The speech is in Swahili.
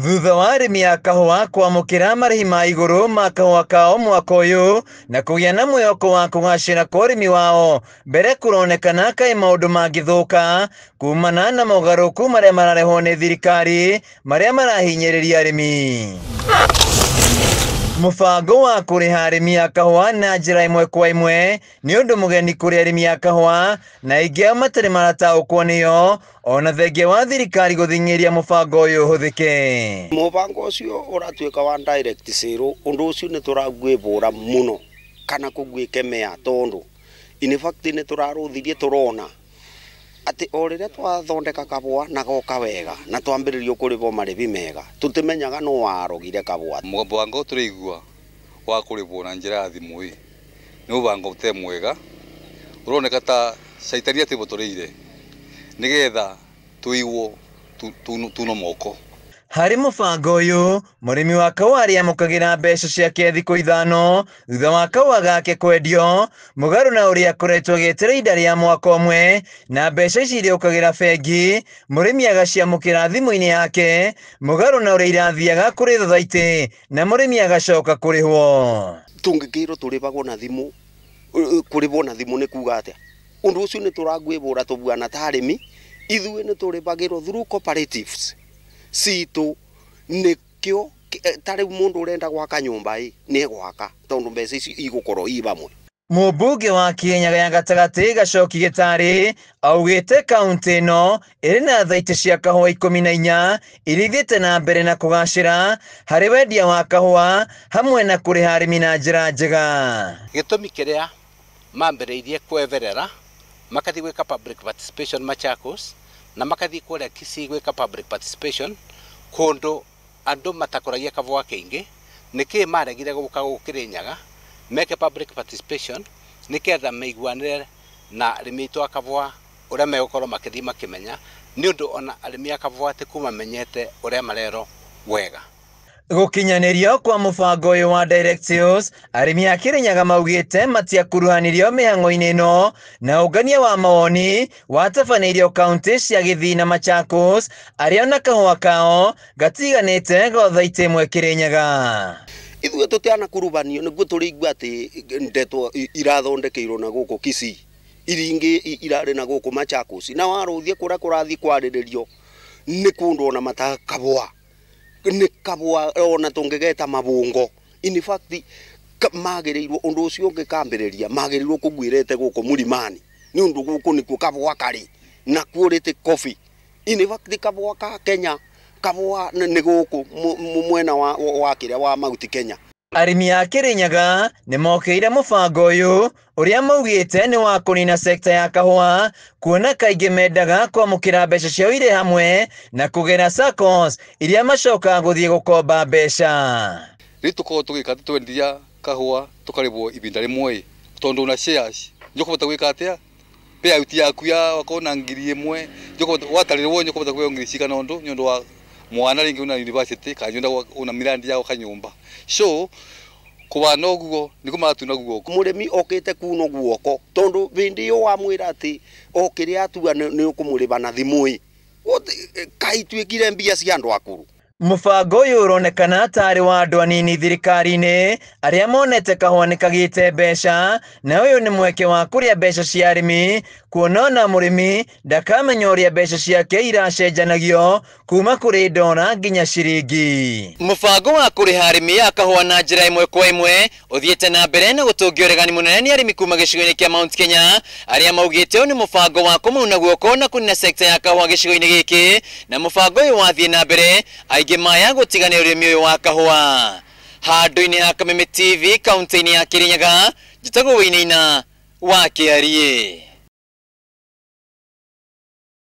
Thutha wa arĩmi a kahũa kwamũkĩra marĩhi ma igũrũ ma kahũa kao mwaka ũyũ na kũgĩa na mwĩhoko wa kũgacĩra kwa ũrĩmi wao, mbere kũronekana kaĩ maũndũ mangĩthũka kumana na mogarũrũku marĩa mararehwo nĩ thirikari marĩa marahinyĩrĩria arĩmi. Mũbango wa kũrĩha arĩmi a kahũa na njĩra ĩmwe kwa ĩmwe nĩ ũndũ mũgeni kũrĩ arĩmi a kahũa na aingĩ ao matarĩ marataũkwo nĩyo, ona thengia wa thirikari gũthing'ĩria mũbango ũyũ ũhũthĩke. Mũbango ũcio ũratuĩka wa direct sale, ũndũ ũcio nĩ tũragwĩbũra mũno kana kũgwĩkemea tondũ in fact nĩ tũrarũthirie tũrona atĩ o rĩrĩa twathondeka kabũa na goka wega na twambĩrĩrio kũrĩbwo marĩbi mega tũtimenyaga no warogire kabũa. Mũbango tũrĩigua wa kũrĩbwo na njĩra ya thimũ nĩ mũbango ũte mwega, ũroneka ta caitania tĩbũtũrĩire nĩgetha tũigwo tuno moko. Harĩ mũbango ũyũ, mũrĩmi wa kahũa arĩamũkagĩra mbeca ciake thikũ ithano thutha wa kahũa gake kwendio, mũgarũ na ũrĩa akoretwo agĩeterera ihinda rĩa mwaka ũmwe, na mbeca ici irĩũkagĩra bengi, mũrĩmi agaciamũkĩra thimũ-inĩ yake, mũgarũ na ũrĩa irathiaga kũrĩ thothaitĩ na mũrĩmi agacoka kũrĩhwo. Tũngĩkĩrwo tũrĩbagwo na thimũ, kũrĩbwo na thimũ nĩ kuga atĩa? Ũndũ ũcio nĩ tũragwĩbũra tũbuana ta arĩmi, ithuĩ nĩ tũrĩbagĩrwo through cooperatives citũ, nĩkĩo tarĩ mũndũ ũrenda gwaka nyũmba nĩ gwaka tondũ mbeca ici igũkorwo i bamwe. Mũmbunge wa Kirinyaga ya gatagatĩ Gacoki Gĩtarĩ augĩte kaũntĩ ĩno ĩrĩ na thaitĩ cia kahũa 14 iria ithiĩte na mbere na kũgacĩra harĩ wendia wa kahũa hamwe na kũrĩha arĩmi na njĩra njega. Gĩtũmi kĩrĩa mambĩrĩirie kweverera makathi gwĩka public participation Machakos na makathi kũrĩa Kisii gwĩka public participation kũndũ andũ matakũragia kahũa kaingĩ, nĩkĩ maregire gũka Kirinyaga meke public participation nĩketha maiguanĩre na arĩmi aitũ a kahũa ũrĩa megũkorwo makĩthiĩ makĩmenya, nĩ ũndũ ona arĩmi a kahũa ti kumamenyete ũrĩa marero wega. Gũkinyanĩrio kwa mũbango ũyũ wa direct sales, arĩmi a Kirinyaga maugĩte matiakuruhanirio mĩhang'o-inĩ ĩno, na ũngania wa mawoni watabanĩirio kaũntĩ cia Gĩthii na Machakos, arĩa ona kahũa kao gatiganĩte gothaitĩ ĩmwe Kirinyaga. Ithuĩ tũtianakurubanio nĩguo tũrĩigua atĩ ndeto irathondekeirwo na gũkũ Kisii, iria ingĩ irarĩ na gũkũ Machakos, na warũthie kũrĩa kũrathiĩ kwarĩrĩrio nĩ kũndũ ona matakabũa, nĩ kabũa ona tũngĩgeta mabũngo. In fact magĩrĩirwo ũndũ ũcio ũngĩkambĩrĩria magĩrĩirwo kũgwĩrete gũkũ mũrimani, nĩ ũndũ gũkũ nĩkuo kabũa karĩ na quality coffee. In fact kabũa ka Kenya, kabũa nĩ gũkũ mwena wa kĩrĩa wa Mount Kenya. Arĩmi a Kirinyaga nĩ mokĩire mũbango ũyũ ũrĩa maugĩte nĩ wa kũnina sekta ya kahũa, kuona kaingĩ mendaga kwamũkĩra mbeca ciao irĩ hamwe na kũgera SACCOs iria macokaga gũthiĩ gũkomba mbeca. Rĩu tũkorwo tũgĩka twendia kahũa tũkarĩbwo ibinda rĩmwe tondũ na shares njũkũbota gwĩka atĩa payout yaku ya wakorwo na 1,000 njũkũbota watarĩrwo njũkũbota kwĩyo 1,000 nĩ ũndũ wa mwana rĩngĩ una university kanyunda una mirandi yao kanyumba, so kubana ũguo nĩ kũmatuna guoko. Mũrĩmi okĩte kuno guoko tondũ bindi yo wamwĩra atĩ o kĩrĩa atua nĩ ũkũmũrĩba na thimũ kaituĩkire mbia cia andũ akũrũ. Mũbango ũyũ ũronekana tarĩ wa andũ anini thirikari-inĩ arĩa monete kahũa nĩ kagĩte mbeca, na ũyũ nĩ mweke wa kũrĩa mbeca cia arĩmi, kuona ona mũrĩmi ndakamenya ũrĩa mbeca ciake iracenjanagio kuma kũrĩ ndora nginya ciringi. Mũbango wa kũrĩha arĩmi a kahũa na njĩra ĩmwe kwa ĩmwe ũthiĩte na mbere na gũtũngio ũregani mũnene nĩ arĩmi kuma gĩcigo-inĩ kĩa Mount Kenya, arĩa maugĩte ũyũ nĩ mũbango wa kũmauna guoko na kũnina sekta ya kahũa gĩcigo-inĩ gĩkĩ, na mũbango ũyũ wathiĩ na mbere aingĩ maya gũtigana ũrĩmi ũyũ wa kahũa. Handũ-inĩ ha Kameme TV kaũntĩ-inĩ ya Kirinyaga, njĩtagwo Wĩinaina wa Kĩarie.